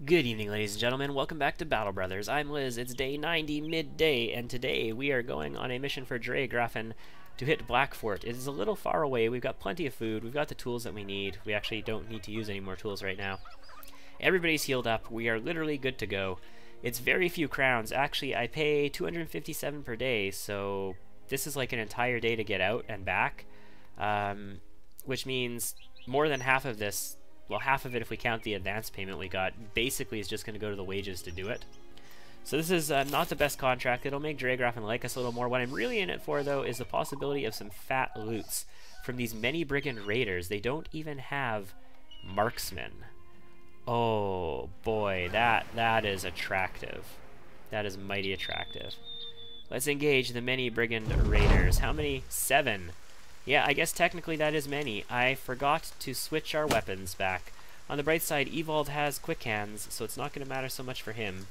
Good evening, ladies and gentlemen. Welcome back to Battle Brothers. I'm Liz. It's day 90 midday, and today we are going on a mission for Dre Graffin to hit Blackfort. It is a little far away. We've got plenty of food. We've got the tools that we need. We actually don't need to use any more tools right now. Everybody's healed up. We are literally good to go. It's very few crowns. Actually, I pay 257 per day, so this is like an entire day to get out and back, which means more than half of this. Well, half of it, if we count the advance payment we got, basically is just going to go to the wages to do it. So this is not the best contract. It'll make Dre Graffin like us a little more. What I'm really in it for, though, is the possibility of some fat loots from these many brigand raiders. They don't even have marksmen. Oh, boy, that is attractive. That is mighty attractive. Let's engage the many brigand raiders. How many? 7. Yeah, I guess technically that is many. I forgot to switch our weapons back. On the bright side, Evald has quick hands, so it's not going to matter so much for him.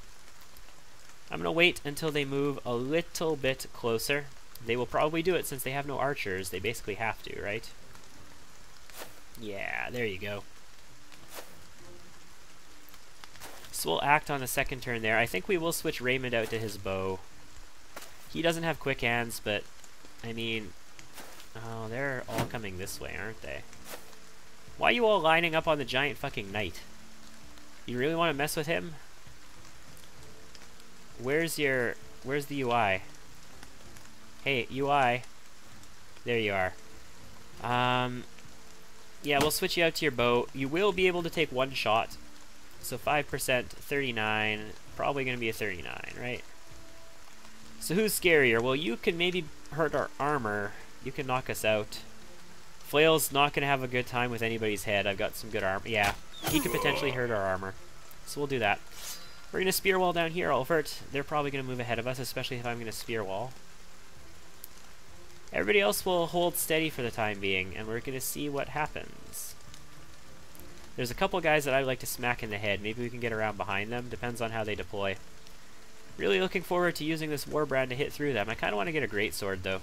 I'm going to wait until they move a little bit closer. They will probably do it since they have no archers. They basically have to, right? Yeah, there you go. So we'll act on the second turn there. I think we will switch Raymond out to his bow. He doesn't have quick hands, but, I mean... Oh, they're all coming this way, aren't they? Why are you all lining up on the giant fucking knight? You really want to mess with him? Where's the UI? Hey, UI. There you are. Yeah, we'll switch you out to your bow. You will be able to take one shot. So 5%, 39. Probably going to be a 39, right? So who's scarier? Well, you can maybe hurt our armor. You can knock us out. Flail's not going to have a good time with anybody's head. I've got some good armor. Yeah, he could potentially hurt our armor. So we'll do that. We're going to spear wall down here, Ulfert. They're probably going to move ahead of us, especially if I'm going to spear wall. Everybody else will hold steady for the time being, and we're going to see what happens. There's a couple guys that I'd like to smack in the head. Maybe we can get around behind them. Depends on how they deploy. Really looking forward to using this Warbrand to hit through them. I kind of want to get a greatsword, though.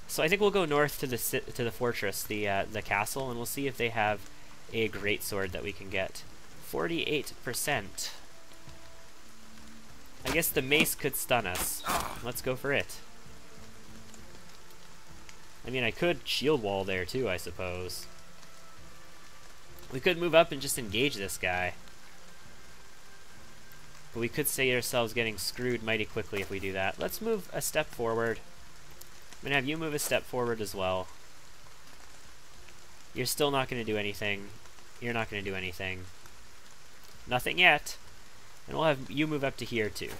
So I think we'll go north to the fortress, the castle, and we'll see if they have a greatsword that we can get. 48%. I guess the mace could stun us. Let's go for it. I mean, I could shield wall there too, I suppose. We could move up and just engage this guy. But we could see ourselves getting screwed mighty quickly if we do that. Let's move a step forward. I'm going to have you move a step forward as well. You're still not going to do anything. You're not going to do anything. Nothing yet. And we'll have you move up to here too.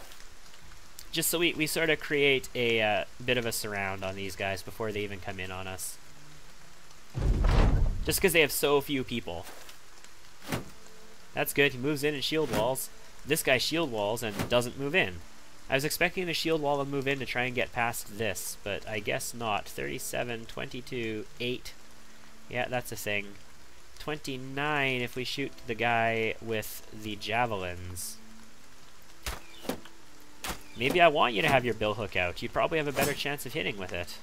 Just so we sort of create a bit of a surround on these guys before they even come in on us. Just because they have so few people. That's good. He moves in and shield walls. This guy shield walls and doesn't move in. I was expecting the shield wall to move in to try and get past this, but I guess not. 37, 22, 8. Yeah, that's a thing. 29 if we shoot the guy with the javelins. Maybe I want you to have your billhook out. You'd probably have a better chance of hitting with it.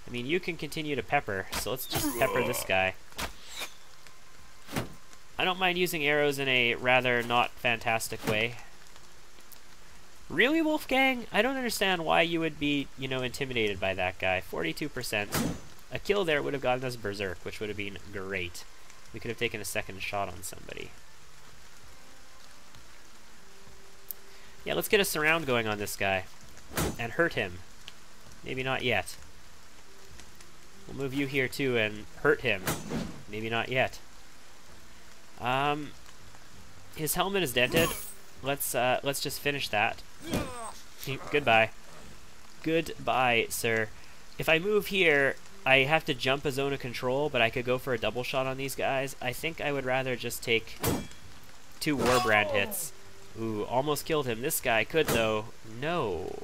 I mean, you can continue to pepper, so let's just pepper this guy. I don't mind using arrows in a rather not fantastic way. Really, Wolfgang? I don't understand why you would be, you know, intimidated by that guy. 42%. A kill there would have gotten us berserk, which would have been great. We could have taken a second shot on somebody. Yeah, let's get a surround going on this guy. And hurt him. Maybe not yet. We'll move you here too and hurt him. Maybe not yet. His helmet is dented. Let's just finish that. Goodbye. Goodbye, sir. If I move here, I have to jump a zone of control, but I could go for a double shot on these guys. I think I would rather just take 2 Warbrand hits. Ooh, almost killed him. This guy could, though. No.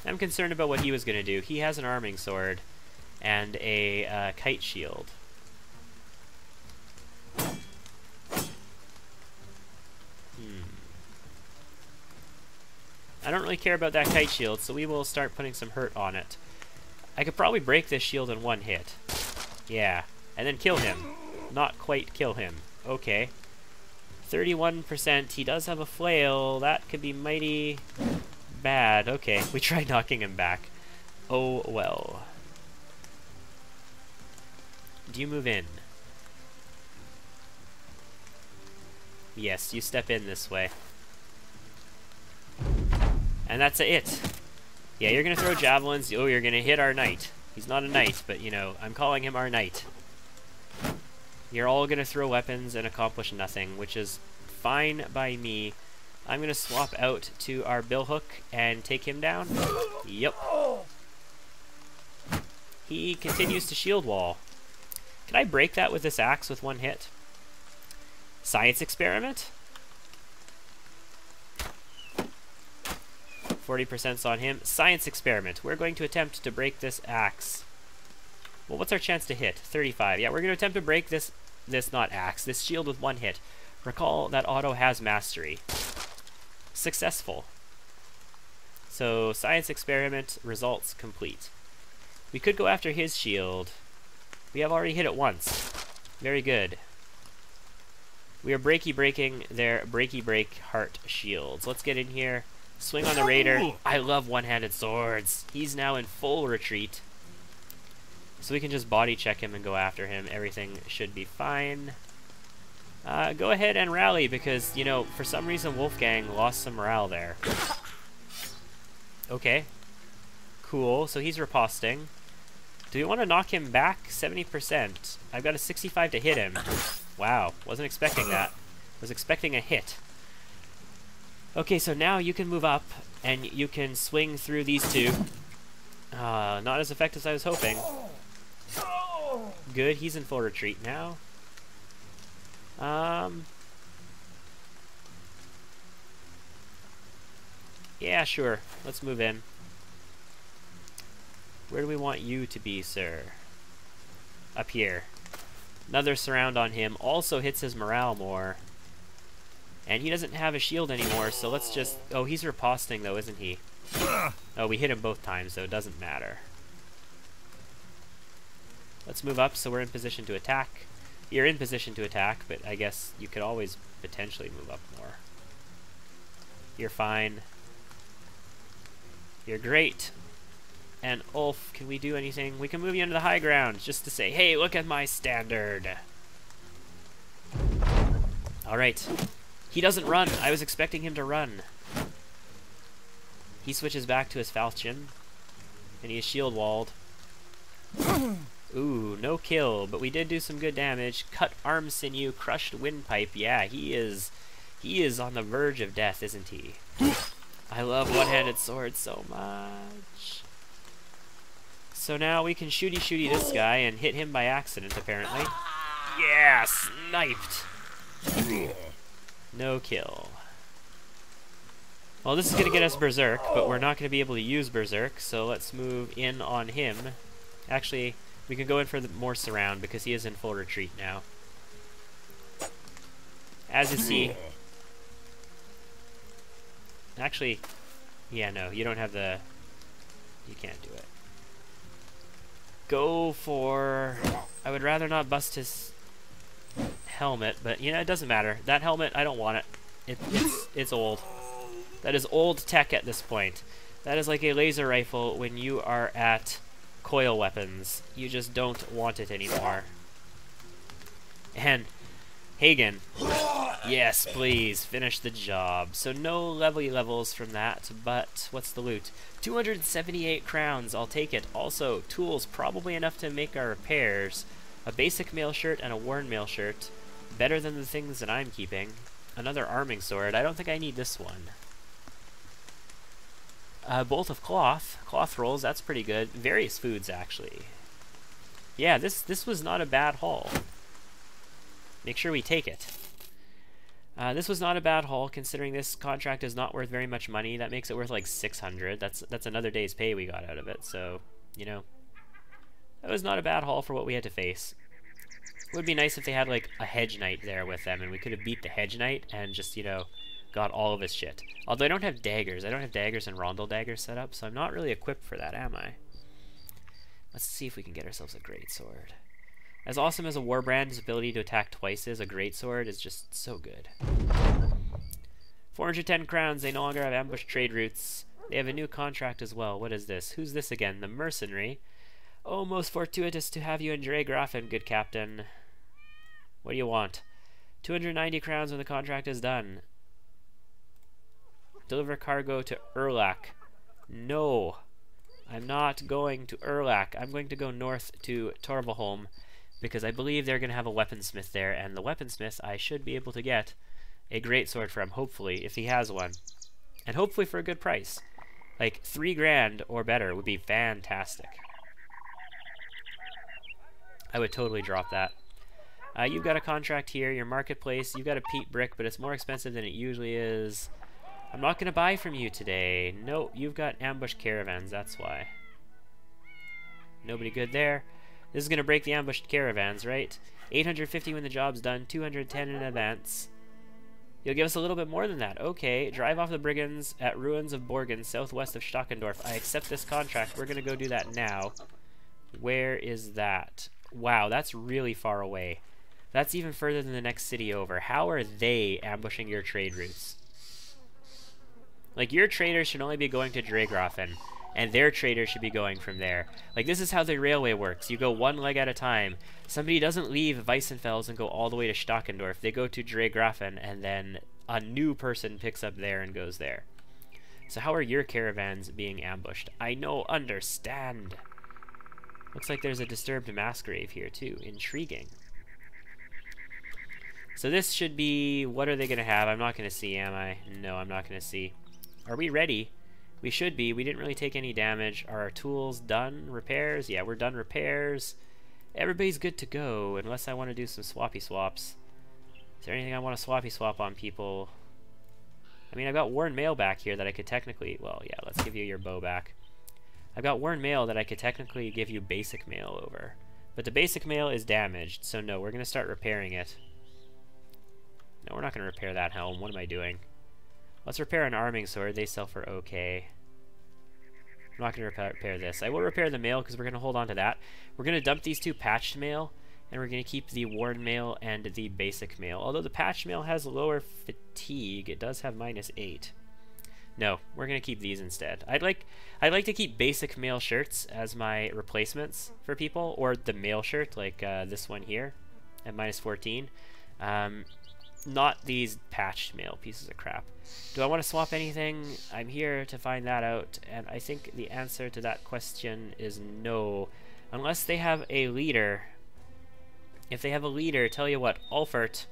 I'm concerned about what he was going to do. He has an arming sword and a kite shield. I don't really care about that kite shield, so we will start putting some hurt on it. I could probably break this shield in one hit. Yeah. And then kill him. Not quite kill him. Okay. 31%. He does have a flail. That could be mighty bad. Okay, we tried knocking him back. Oh well. Do you move in? Yes, you step in this way. And that's it. Yeah, you're gonna throw javelins. Oh, you're gonna hit our knight. He's not a knight, but you know, I'm calling him our knight. You're all gonna throw weapons and accomplish nothing, which is fine by me. I'm gonna swap out to our billhook and take him down. Yep. He continues to shield wall. Can I break that with this axe with one hit? Science experiment? 40%'s on him. Science experiment. We're going to attempt to break this axe. Well, what's our chance to hit? 35. Yeah, we're going to attempt to break this not axe, this shield with one hit. Recall that auto has mastery. Successful. So, science experiment, results complete. We could go after his shield. We have already hit it once. Very good. We are breaking their break heart shields. Let's get in here. Swing on the raider. I love one-handed swords. He's now in full retreat. So we can just body check him and go after him. Everything should be fine. Go ahead and rally because, you know, for some reason Wolfgang lost some morale there. Okay. Cool. So he's riposting. Do we want to knock him back? 70%. I've got a 65 to hit him. Wow. Wasn't expecting that. Was expecting a hit. Okay, so now you can move up and you can swing through these two. Not as effective as I was hoping. Good. He's in full retreat now. Yeah, sure. Let's move in. Where do we want you to be, sir? Up here. Another surround on him. Also hits his morale more. And he doesn't have a shield anymore, so let's just... Oh, he's riposting, though, isn't he? Oh, we hit him both times, so it doesn't matter. Let's move up so we're in position to attack. You're in position to attack, but I guess you could always potentially move up more. You're fine. You're great. And Ulf, can we do anything? We can move you into the high ground just to say, hey, look at my standard. Alright. He doesn't run. I was expecting him to run. He switches back to his falchion. And he is shield walled. Ooh, no kill, but we did do some good damage. Cut arm sinew, crushed windpipe. Yeah, he is on the verge of death, isn't he? I love one-handed swords so much. So now we can shooty this guy and hit him by accident, apparently. Yeah, sniped. No kill. Well, this is going to get us Berserk, but we're not going to be able to use Berserk, so let's move in on him. Actually, we can go in for more surround because he is in full retreat now. As is he. Actually, yeah, no, you don't have the... You can't do it. Go for... I would rather not bust his helmet, but, you know, it doesn't matter. That helmet, I don't want it. It's old. That is old tech at this point. That is like a laser rifle when you are at coil weapons. You just don't want it anymore. And Hagen, yes, please, finish the job. So no levels from that, but what's the loot? 278 crowns, I'll take it. Also, tools, probably enough to make our repairs. A basic mail shirt and a worn mail shirt. Better than the things that I'm keeping. Another arming sword. I don't think I need this one. Bolt of cloth. Cloth rolls, that's pretty good. Various foods, actually. Yeah, this was not a bad haul. Make sure we take it. This was not a bad haul, considering this contract is not worth very much money. That makes it worth like 600. That's another day's pay we got out of it, so, you know. That was not a bad haul for what we had to face. It would be nice if they had, like, a hedge knight there with them, and we could have beat the hedge knight and just, you know, got all of his shit. Although I don't have daggers. I don't have daggers and rondel daggers set up, so I'm not really equipped for that, am I? Let's see if we can get ourselves a great sword. As awesome as a Warbrand's ability to attack twice is, a greatsword is just so good. 410 crowns. They no longer have ambush trade routes. They have a new contract as well. What is this? Who's this again? The mercenary. Oh, most fortuitous to have you in Grafen, good captain. What do you want? 290 crowns when the contract is done. Deliver cargo to Erlach. No. I'm not going to Erlach. I'm going to go north to Torvaholm, because I believe they're going to have a weaponsmith there, and the weaponsmith I should be able to get a greatsword from, hopefully, if he has one. And hopefully for a good price. Like, 3 grand or better would be fantastic. I would totally drop that. You've got a contract here, your marketplace. You've got a peat brick, but it's more expensive than it usually is. I'm not going to buy from you today. No, you've got ambush caravans, that's why. Nobody good there. This is going to break the ambushed caravans, right? 850 when the job's done, 210 in advance. You'll give us a little bit more than that. Okay, drive off the brigands at ruins of Borgan, southwest of Stockendorf. I accept this contract. We're going to go do that now. Where is that? Wow, that's really far away. That's even further than the next city over. How are they ambushing your trade routes? Like, your traders should only be going to Grafen, and their traders should be going from there. Like, this is how the railway works. You go one leg at a time. Somebody doesn't leave Weissenfels and go all the way to Stockendorf. They go to Grafen, and then a new person picks up there and goes there. So how are your caravans being ambushed? I no understand. Looks like there's a disturbed mass grave here, too. Intriguing. So this should be... What are they going to have? I'm not going to see, am I? No, I'm not going to see. Are we ready? We should be. We didn't really take any damage. Are our tools done? Repairs? Yeah, we're done repairs. Everybody's good to go, unless I want to do some swappy swaps. Is there anything I want to swappy swap on people? I mean, I've got worn mail back here that I could technically... Well, yeah, let's give you your bow back. I've got worn mail that I could technically give you basic mail over. But the basic mail is damaged, so no, we're going to start repairing it. No, we're not going to repair that helm. What am I doing? Let's repair an arming sword. They sell for okay. I'm not going to repair this. I will repair the mail because we're going to hold on to that. We're going to dump these 2 patched mail, and we're going to keep the worn mail and the basic mail. Although the patched mail has lower fatigue, it does have -8. No, we're going to keep these instead. I'd like to keep basic mail shirts as my replacements for people, or the mail shirt like this one here at -14. Not these patched mail pieces of crap. Do I want to swap anything? I'm here to find that out, and I think the answer to that question is no. Unless they have a leader. If they have a leader, tell you what, Ulfert,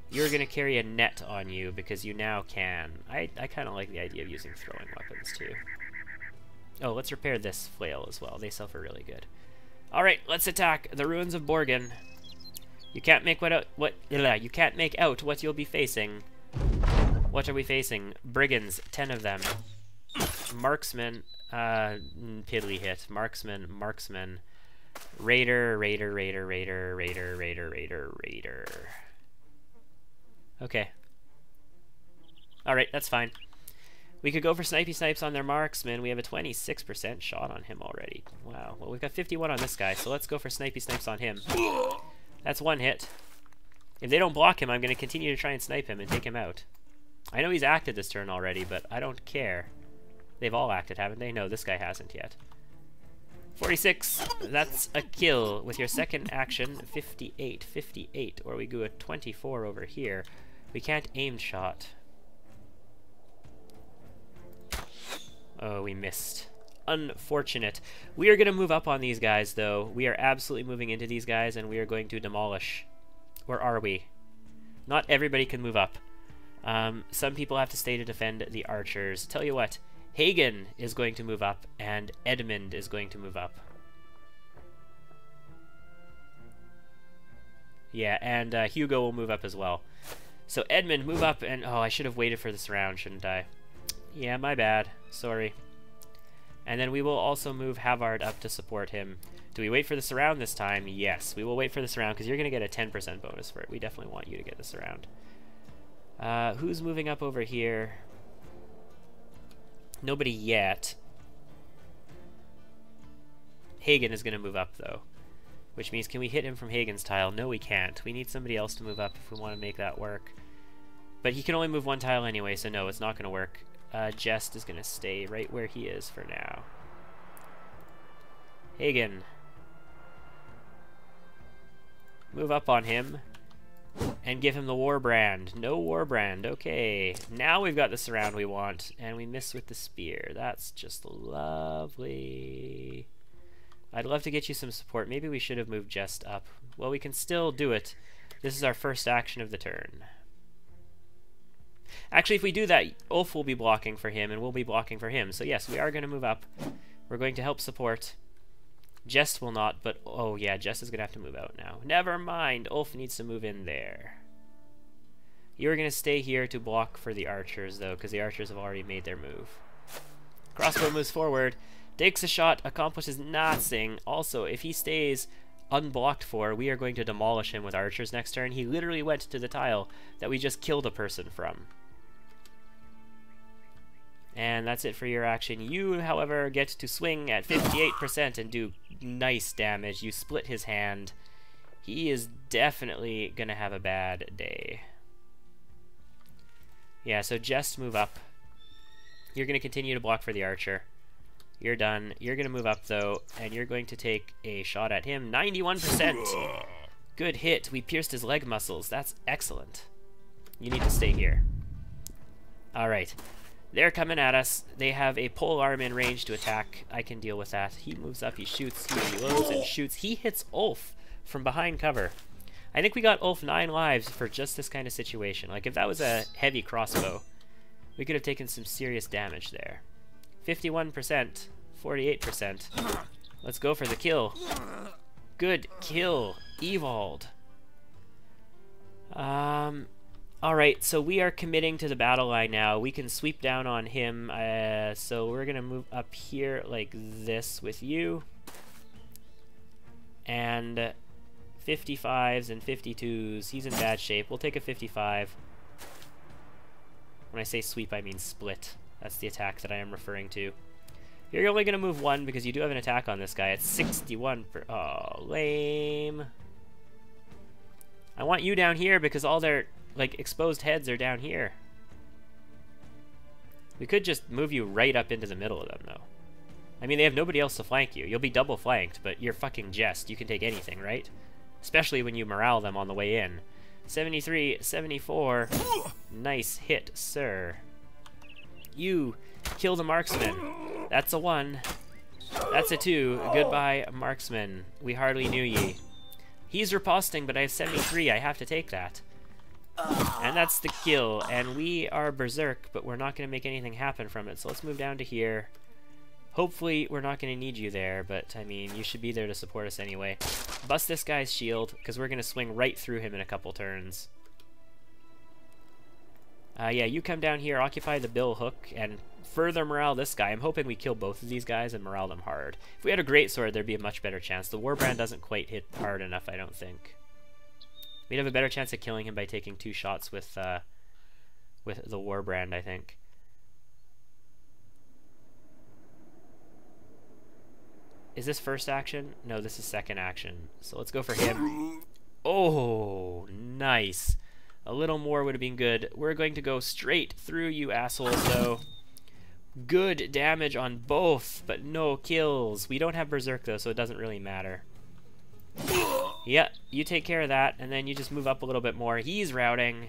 you're going to carry a net on you because you now can. I kind of like the idea of using throwing weapons too. Oh, let's repair this flail as well. They sell for really good. Alright, let's attack the ruins of Borgan. You can't make you can't make out what you'll be facing. What are we facing? Brigands, 10 of them. Marksman, piddly hit. Marksman. Raider. Okay. Alright, that's fine. We could go for snipey snipes on their marksman. We have a 26% shot on him already. Wow. Well, we've got 51 on this guy, so let's go for snipey snipes on him. That's 1 hit. If they don't block him, I'm going to continue to try and snipe him and take him out. I know he's acted this turn already, but I don't care. They've all acted, haven't they? No, this guy hasn't yet. 46. That's a kill. With your second action, 58. Or we go a 24 over here. We can't aim shot. Oh, we missed. Unfortunate. We are going to move up on these guys, though. We are absolutely moving into these guys, and we are going to demolish. Or are we? Not everybody can move up. Some people have to stay to defend the archers. Tell you what, Hagen is going to move up, and Edmund is going to move up. Yeah, and Hugo will move up as well. So Edmund, move up, and... Oh, I should have waited for this round, shouldn't I? Yeah, my bad. Sorry. And then we will also move Havard up to support him. Do we wait for the surround this time? Yes, we will wait for the surround, because you're going to get a 10% bonus for it. We definitely want you to get the surround. Who's moving up over here? Nobody yet. Hagen is going to move up, though. Which means, can we hit him from Hagen's tile? No, we can't. We need somebody else to move up if we want to make that work. But he can only move one tile anyway, so no, it's not going to work. Jest is going to stay right where he is for now. Hagen. Move up on him. And give him the Warbrand. No Warbrand. Okay. Now we've got the surround we want. And we miss with the spear. That's just lovely. I'd love to get you some support. Maybe we should have moved Jest up. Well, we can still do it. This is our first action of the turn. Actually, if we do that, Ulf will be blocking for him, and we'll be blocking for him. So yes, we are going to move up. We're going to help support. Jest will not, but oh yeah, Jest is going to have to move out now. Never mind. Ulf needs to move in there. You're going to stay here to block for the archers, though, because the archers have already made their move. Crossbow moves forward. Takes a shot, accomplishes nothing. Also, if he stays unblocked for, we are going to demolish him with archers next turn. He literally went to the tile that we just killed a person from. And that's it for your action. You, however, get to swing at 58% and do nice damage. You split his hand. He is definitely going to have a bad day. Yeah, so just move up. You're going to continue to block for the archer. You're done. You're going to move up, though, and you're going to take a shot at him. 91%! Good hit. We pierced his leg muscles. That's excellent. You need to stay here. Alright. They're coming at us. They have a pole arm in range to attack. I can deal with that. He moves up, he shoots, he reloads and shoots. He hits Ulf from behind cover. I think we got Ulf 9 lives for just this kind of situation. Like, if that was a heavy crossbow, we could have taken some serious damage there. 51%, 48%. Let's go for the kill. Good kill, Evald. Alright, so we are committing to the battle line now. We can sweep down on him, so we're gonna move up here like this with you. And 55s and 52s, he's in bad shape. We'll take a 55. When I say sweep, I mean split. That's the attack that I am referring to. You're only going to move one because you do have an attack on this guy at 61 per... Oh, lame. I want you down here because all their, like, exposed heads are down here. We could just move you right up into the middle of them, though. I mean, they have nobody else to flank you. You'll be double flanked, but you're fucking Jest. You can take anything, right? Especially when you morale them on the way in. 73, 74. Nice hit, sir. You kill the marksman. That's a 1. That's a 2. Goodbye, marksman. We hardly knew ye. He's riposting, but I have 73. I have to take that. And that's the kill. And we are berserk, but we're not going to make anything happen from it. So let's move down to here. Hopefully, we're not going to need you there, but, I mean, you should be there to support us anyway. Bust this guy's shield, because we're going to swing right through him in a couple turns. Yeah, you come down here, occupy the bill hook, and further morale this guy. I'm hoping we kill both of these guys and morale them hard. If we had a greatsword, there'd be a much better chance. The Warbrand doesn't quite hit hard enough, I don't think. We'd have a better chance of killing him by taking 2 shots with the Warbrand, I think. Is this first action? No, this is second action. So let's go for him. Oh, nice. A little more would have been good. We're going to go straight through you assholes, though. Good damage on both, but no kills. We don't have Berserk, though, so it doesn't really matter. Yeah, you take care of that, and then you just move up a little bit more. He's routing.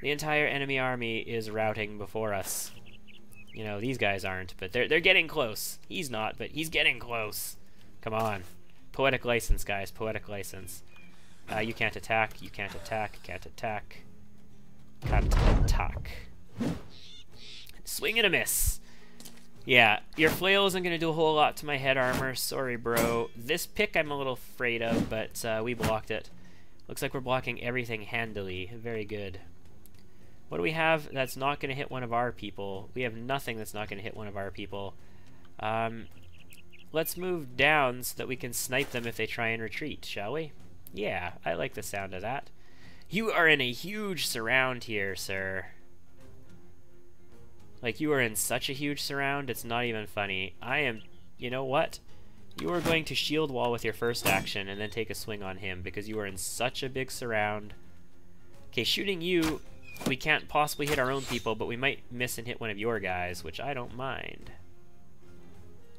The entire enemy army is routing before us. You know, these guys aren't, but they're getting close. He's not, but he's getting close. Come on. Poetic license, guys. Poetic license. You can't attack. You can't attack. Can't attack. Can't attack. Swing and a miss. Yeah, your flail isn't going to do a whole lot to my head armor. Sorry, bro. This pick I'm a little afraid of, but we blocked it. Looks like we're blocking everything handily. Very good. What do we have that's not going to hit one of our people? We have nothing that's not going to hit one of our people. Let's move down so that we can snipe them if they try and retreat, shall we? Yeah, I like the sound of that. You are in a huge surround here, sir. Like, you are in such a huge surround, it's not even funny. I am... You know what? You are going to shield wall with your first action and then take a swing on him because you are in such a big surround. Okay, shooting you, we can't possibly hit our own people, but we might miss and hit one of your guys, which I don't mind.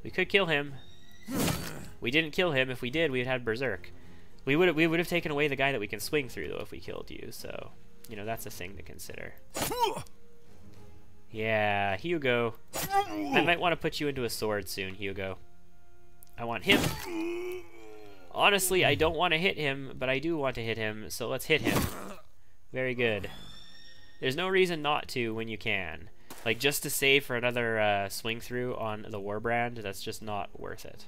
We could kill him. We didn't kill him. If we did, we'd had Berserk. We would have taken away the guy that we can swing through, though, if we killed you, so, you know, that's a thing to consider. Yeah, Hugo. I might want to put you into a sword soon, Hugo. I want him. Honestly, I don't want to hit him, but I do want to hit him, so let's hit him. Very good. There's no reason not to when you can. Like, just to save for another swing through on the Warbrand, that's just not worth it.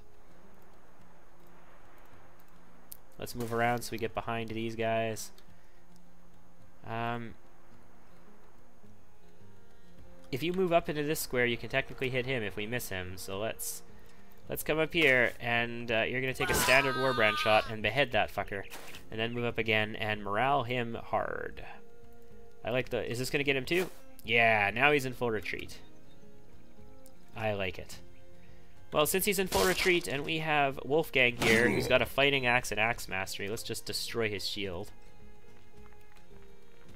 Let's move around so we get behind these guys. If you move up into this square, you can technically hit him if we miss him. So let's come up here, and you're going to take a standard Warbrand shot and behead that fucker. And then move up again and morale him hard. I like the... Is this going to get him too? Yeah, now he's in full retreat. I like it. Well, since he's in full retreat and we have Wolfgang here, who's got a fighting axe and axe mastery, let's just destroy his shield.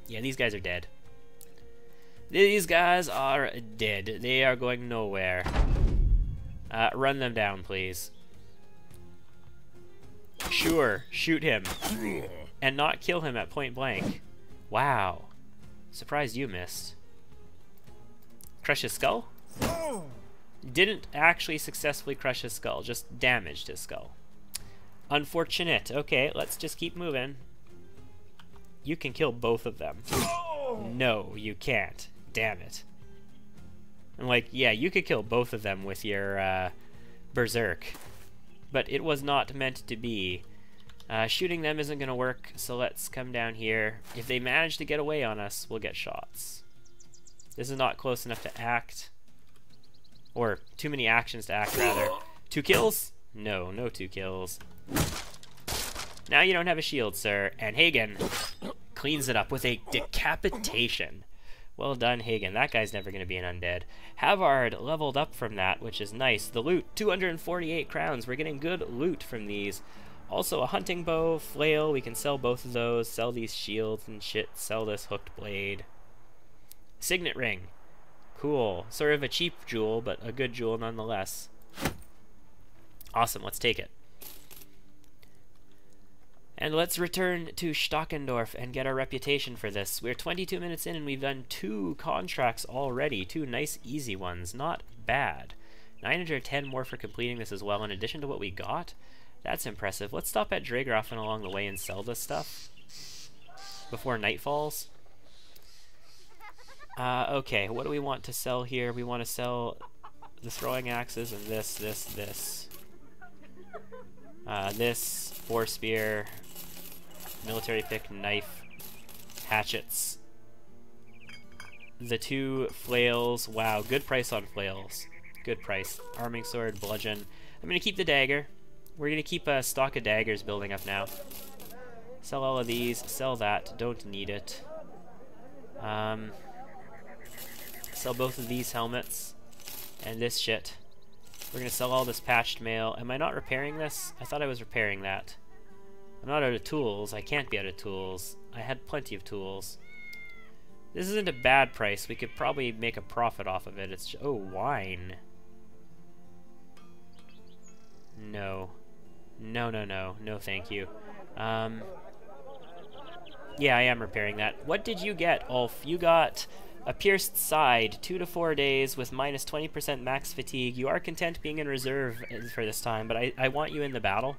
Yeah, these guys are dead. These guys are dead. They are going nowhere. Run them down, please. Sure, shoot him. And not kill him at point blank. Wow. Surprised you missed. Crush his skull? Didn't actually successfully crush his skull, just damaged his skull. Unfortunate. Okay, let's just keep moving. You can kill both of them. No, you can't. Damn it. I'm like, yeah, you could kill both of them with your Berserk. But it was not meant to be. Shooting them isn't going to work, so let's come down here. If they manage to get away on us, we'll get shots. This is not close enough to act. Or too many actions to act, rather. 2 kills? No, no 2 kills. Now you don't have a shield, sir. And Hagen cleans it up with a decapitation. Well done, Hagen. That guy's never going to be an undead. Havard leveled up from that, which is nice. The loot, 248 crowns. We're getting good loot from these. Also, a hunting bow, flail. We can sell both of those. Sell these shields and shit. Sell this hooked blade. Signet ring. Cool. Sort of a cheap jewel, but a good jewel nonetheless. Awesome. Let's take it. And let's return to Stockendorf and get our reputation for this. We're 22 minutes in and we've done 2 contracts already. 2 nice, easy ones. Not bad. 910 more for completing this as well, in addition to what we got. That's impressive. Let's stop at Dreygrafen along the way and sell this stuff before night falls. Okay, what do we want to sell here? We want to sell the throwing axes and this. This, 4 spear, military pick, knife, hatchets. The 2 flails. Wow, good price on flails. Good price. Arming sword, bludgeon. I'm going to keep the dagger. We're going to keep a stock of daggers building up now. Sell all of these. Sell that. Don't need it. Sell both of these helmets. And this shit. We're going to sell all this patched mail. Am I not repairing this? I thought I was repairing that. I'm not out of tools. I can't be out of tools. I had plenty of tools. This isn't a bad price. We could probably make a profit off of it. It's just, oh, wine. No. No, no, no. No, thank you. Yeah, I am repairing that. What did you get, Ulf? You got a pierced side, 2 to 4 days with minus 20% max fatigue. You are content being in reserve for this time, but I want you in the battle.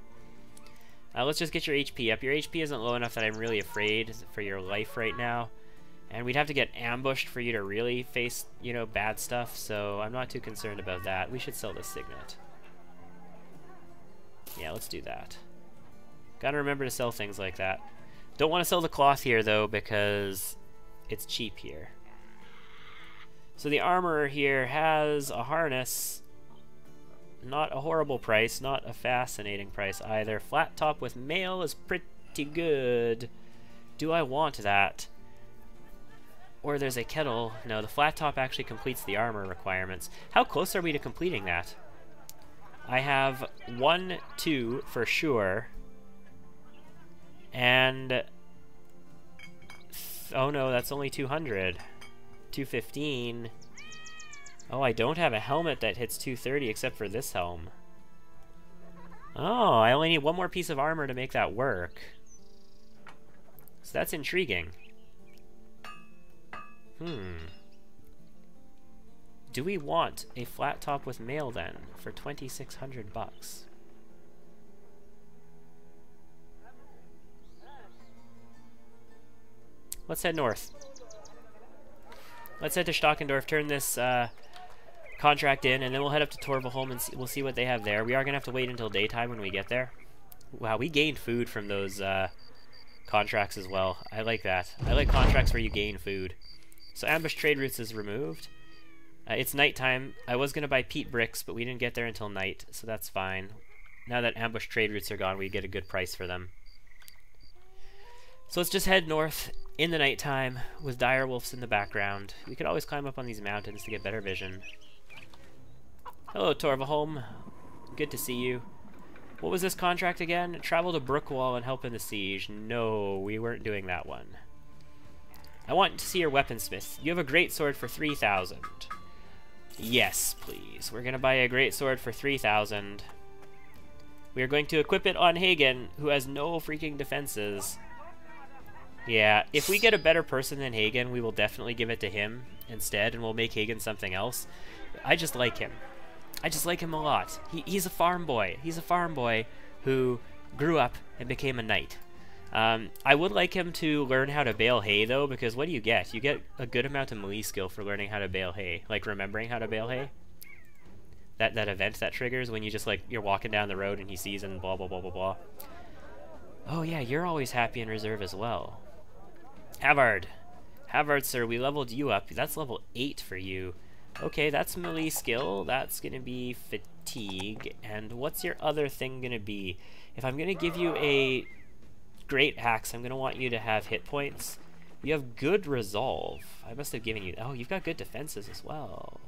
Let's just get your HP up. Your HP isn't low enough that I'm really afraid for your life right now. And we'd have to get ambushed for you to really face, you know, bad stuff, so I'm not too concerned about that. We should sell this signet. Yeah, let's do that. Gotta remember to sell things like that. Don't want to sell the cloth here, though, because it's cheap here. So the armorer here has a harness. Not a horrible price, not a fascinating price either. Flat top with mail is pretty good. Do I want that? Or there's a kettle. No, the flat top actually completes the armor requirements. How close are we to completing that? I have 1, 2 for sure. And... oh no, that's only 200. 215. Oh, I don't have a helmet that hits 230 except for this helm. Oh, I only need 1 more piece of armor to make that work. So that's intriguing. Do we want a flat top with mail then for 2,600 bucks? Let's head north. Let's head to Stockendorf, turn this contract in, and then we'll head up to Torvaholm and we'll see what they have there. We are going to have to wait until daytime when we get there. Wow, we gained food from those contracts as well. I like that. I like contracts where you gain food. So ambush trade routes is removed. It's nighttime. I was going to buy peat bricks, but we didn't get there until night, so that's fine. Now that ambush trade routes are gone, we get a good price for them. So let's just head north in the nighttime with dire wolves in the background. We could always climb up on these mountains to get better vision. Hello, Torvaholm. Good to see you. What was this contract again? Travel to Brookwall and help in the siege. No, we weren't doing that one. I want to see your weaponsmith. You have a great sword for 3,000. Yes, please. We're going to buy a great sword for 3,000. We are going to equip it on Hagen, who has no freaking defenses. Yeah, if we get a better person than Hagen, we will definitely give it to him instead, and we'll make Hagen something else. I just like him. I just like him a lot. He's a farm boy. He's a farm boy who grew up and became a knight. I would like him to learn how to bale hay, though, because what do you get? You get a good amount of melee skill for learning how to bale hay. Like, remembering how to bale hay. That event that triggers when you just, like, you're walking down the road and he sees and blah, blah, blah, blah, blah. Oh, yeah, you're always happy in reserve as well. Havard. Havard, sir, we leveled you up. That's level 8 for you. Okay, that's melee skill. That's going to be fatigue. And what's your other thing going to be? If I'm going to give you a great axe, I'm going to want you to have hit points. You have good resolve. I must have given you... oh, you've got good defenses as well.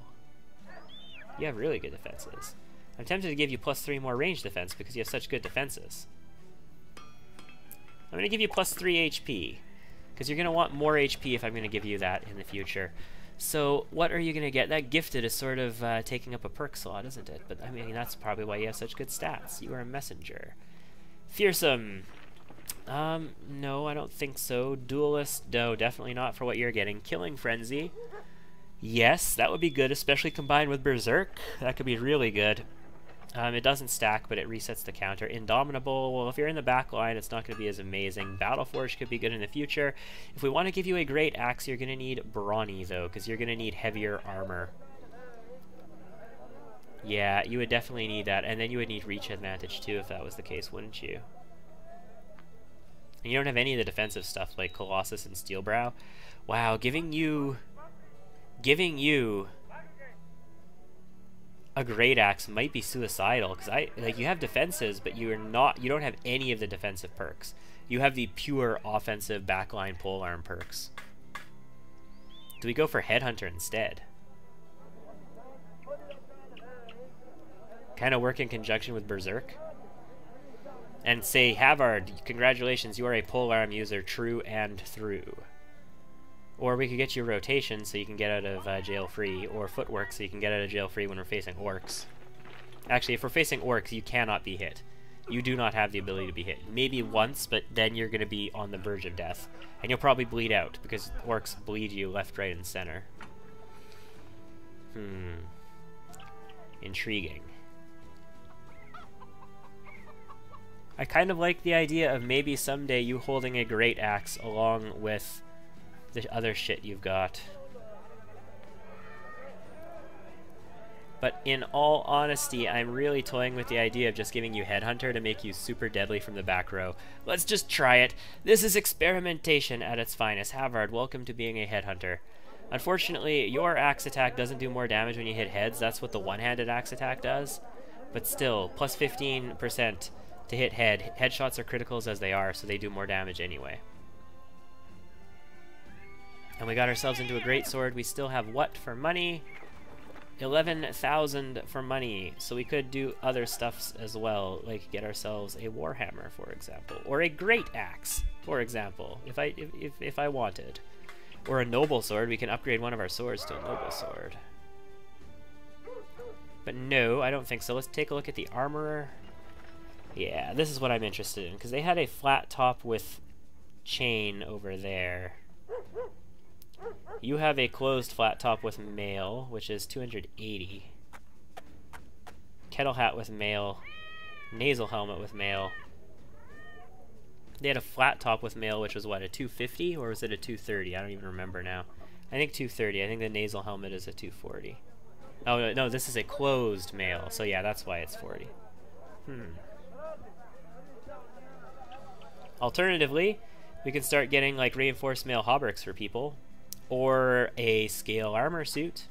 You have really good defenses. I'm tempted to give you +3 more range defense because you have such good defenses. I'm going to give you +3 HP. Because you're going to want more HP if I'm going to give you that in the future. So, what are you going to get? That gifted is sort of taking up a perk slot, isn't it? But, I mean, that's probably why you have such good stats. You are a messenger. Fearsome. No, I don't think so. Duelist. No, definitely not for what you're getting. Killing Frenzy. Yes, that would be good, especially combined with Berserk. That could be really good. It doesn't stack, but it resets the counter. Indomitable, well, if you're in the back line, it's not going to be as amazing. Battleforge could be good in the future. If we want to give you a great axe, you're going to need Brawny, though, because you're going to need heavier armor. Yeah, you would definitely need that, and then you would need reach advantage, too, if that was the case, wouldn't you? And you don't have any of the defensive stuff, like Colossus and Steelbrow. Wow, giving you a great axe might be suicidal, because you have defenses, but you don't have any of the defensive perks. You have the pure offensive backline polearm perks. Do we go for Headhunter instead? Kind of work in conjunction with Berserk. And say, Havard, congratulations, you are a polearm user, true and through. Or we could get you rotation so you can get out of jail free, or footwork so you can get out of jail free when we're facing orcs. Actually, if we're facing orcs, you cannot be hit. You do not have the ability to be hit. Maybe once, but then you're going to be on the verge of death. And you'll probably bleed out, because orcs bleed you left, right, and center. Intriguing. I kind of like the idea of maybe someday you holding a great axe along with the other shit you've got. But in all honesty, I'm really toying with the idea of just giving you Headhunter to make you super deadly from the back row. Let's just try it. This is experimentation at its finest. Havard, welcome to being a Headhunter. Unfortunately, your axe attack doesn't do more damage when you hit heads. That's what the one-handed axe attack does. But still, plus 15% to hit head. Headshots are criticals as they are, so they do more damage anyway. And we got ourselves into a great sword. We still have what for money? 11,000 for money, so we could do other stuffs as well, like get ourselves a warhammer, for example, or a great axe, for example, if I wanted, or a noble sword. We can upgrade one of our swords to a noble sword. But no, I don't think so. Let's take a look at the armorer. Yeah, this is what I'm interested in, because they had a flat top with chain over there. You have a closed flat top with mail, which is 280. Kettle hat with mail. Nasal helmet with mail. They had a flat top with mail, which was what, a 250? Or was it a 230? I don't even remember now. I think 230. I think the nasal helmet is a 240. Oh, no, this is a closed mail. So yeah, that's why it's 40. Alternatively, we can start getting like reinforced mail hauberks for people. Or a scale armor suit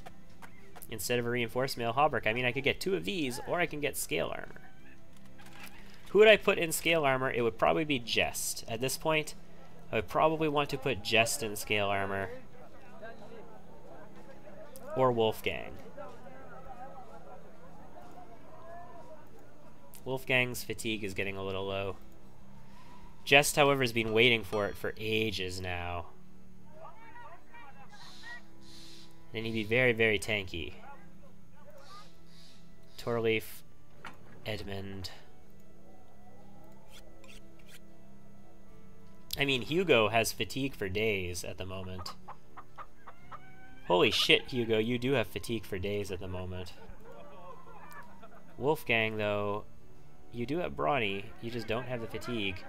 instead of a reinforced mail hauberk. I mean, I could get 2 of these, or I can get scale armor. Who would I put in scale armor? It would probably be Jest. At this point, I would probably want to put Jest in scale armor. Or Wolfgang. Wolfgang's fatigue is getting a little low. Jest, however, has been waiting for it for ages now. Then he'd be very, very tanky. Torleaf, Edmund. I mean, Hugo has fatigue for days at the moment. Holy shit, Hugo, you do have fatigue for days at the moment. Wolfgang, though, you do have brawny, you just don't have the fatigue.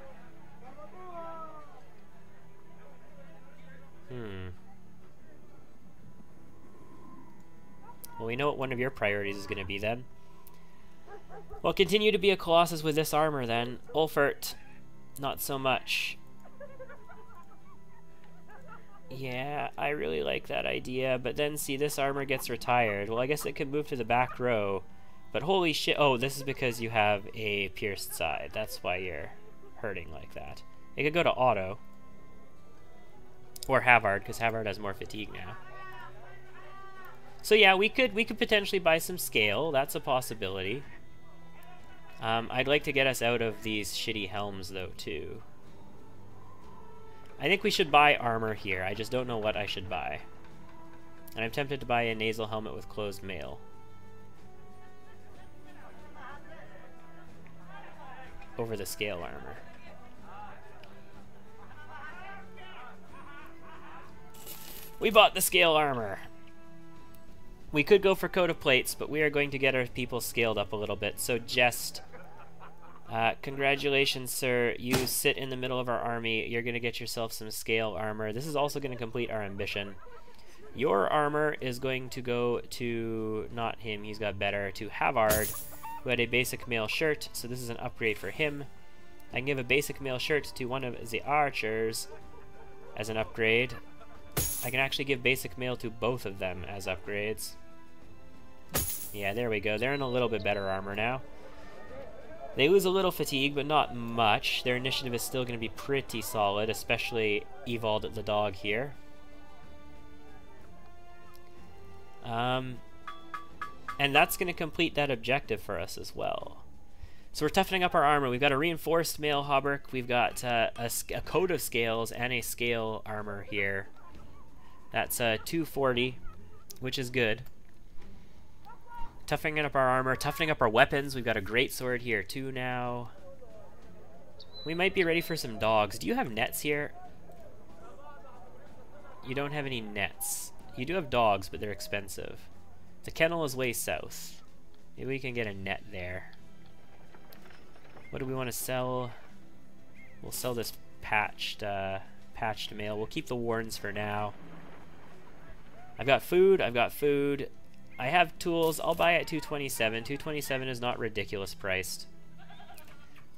Well, we know what one of your priorities is going to be then. Well, continue to be a Colossus with this armor then. Ulfert, not so much. Yeah, I really like that idea, but then see, this armor gets retired. Well, I guess it could move to the back row, but holy shit. Oh, this is because you have a pierced side. That's why you're hurting like that. It could go to auto. Or Havard, because Havard has more fatigue now. So yeah, we could potentially buy some scale. That's a possibility. I'd like to get us out of these shitty helms, though, too. I think we should buy armor here. I just don't know what I should buy. And I'm tempted to buy a nasal helmet with closed mail. Over the scale armor. We bought the scale armor. We could go for coat of plates, but we are going to get our people scaled up a little bit. So Jest, congratulations, sir. You sit in the middle of our army. You're going to get yourself some scale armor. This is also going to complete our ambition. Your armor is going to go to, not him, he's got better, to Havard, who had a basic mail shirt, so this is an upgrade for him. I can give a basic mail shirt to one of the archers as an upgrade. I can actually give basic mail to both of them as upgrades. Yeah, there we go. They're in a little bit better armor now. They lose a little fatigue, but not much. Their initiative is still going to be pretty solid, especially Evald the dog here. And that's going to complete that objective for us as well. So we're toughening up our armor. We've got a reinforced mail hauberk. We've got a coat of scales and a scale armor here. That's 240, which is good. Toughening up our armor, toughening up our weapons. We've got a great sword here too now. We might be ready for some dogs. Do you have nets here? You don't have any nets. You do have dogs, but they're expensive. The kennel is way south. Maybe we can get a net there. What do we want to sell? We'll sell this patched mail. We'll keep the warns for now. I've got food. I have tools. I'll buy at 227. 227 is not ridiculous priced.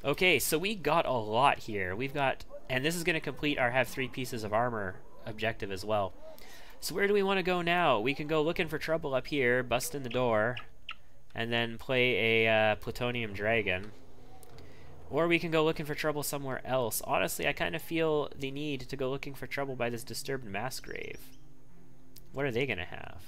Okay, so we got a lot here. We've got, and this is going to complete our have 3 pieces of armor objective as well. So where do we want to go now? We can go looking for trouble up here, bust in the door, and then play a plutonium dragon. Or we can go looking for trouble somewhere else. Honestly, I kind of feel the need to go looking for trouble by this disturbed mass grave. What are they going to have?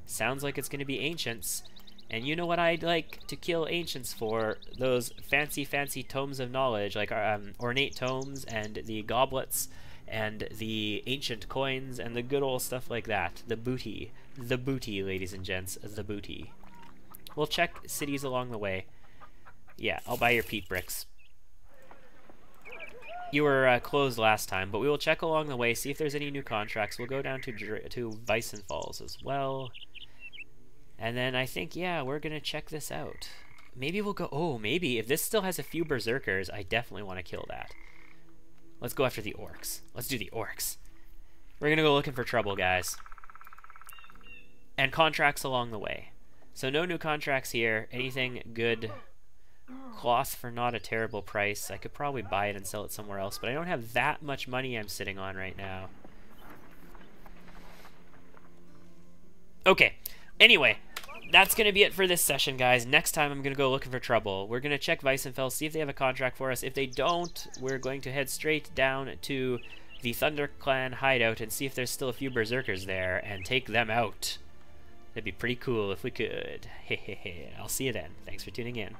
Sounds like it's going to be ancients. And you know what I'd like to kill ancients for? Those fancy tomes of knowledge, like ornate tomes and the goblets and the ancient coins and the good old stuff like that. The booty, ladies and gents, the booty. We'll check cities along the way. Yeah, I'll buy your peat bricks. You were closed last time, but we will check along the way, see if there's any new contracts. We'll go down to Weissenfalls as well. And then I think, yeah, we're going to check this out. Maybe we'll go... Oh, maybe. If this still has a few berserkers, I definitely want to kill that. Let's go after the orcs. Let's do the orcs. We're going to go looking for trouble, guys. And contracts along the way. So no new contracts here. Anything good? Cloth for not a terrible price. I could probably buy it and sell it somewhere else, but I don't have that much money I'm sitting on right now. Okay. Anyway, that's going to be it for this session, guys. Next time, I'm going to go looking for trouble. We're going to check Weissenfels, see if they have a contract for us. If they don't, we're going to head straight down to the Thunder Clan hideout and see if there's still a few berserkers there and take them out. That'd be pretty cool if we could. Hehehe. I'll see you then. Thanks for tuning in.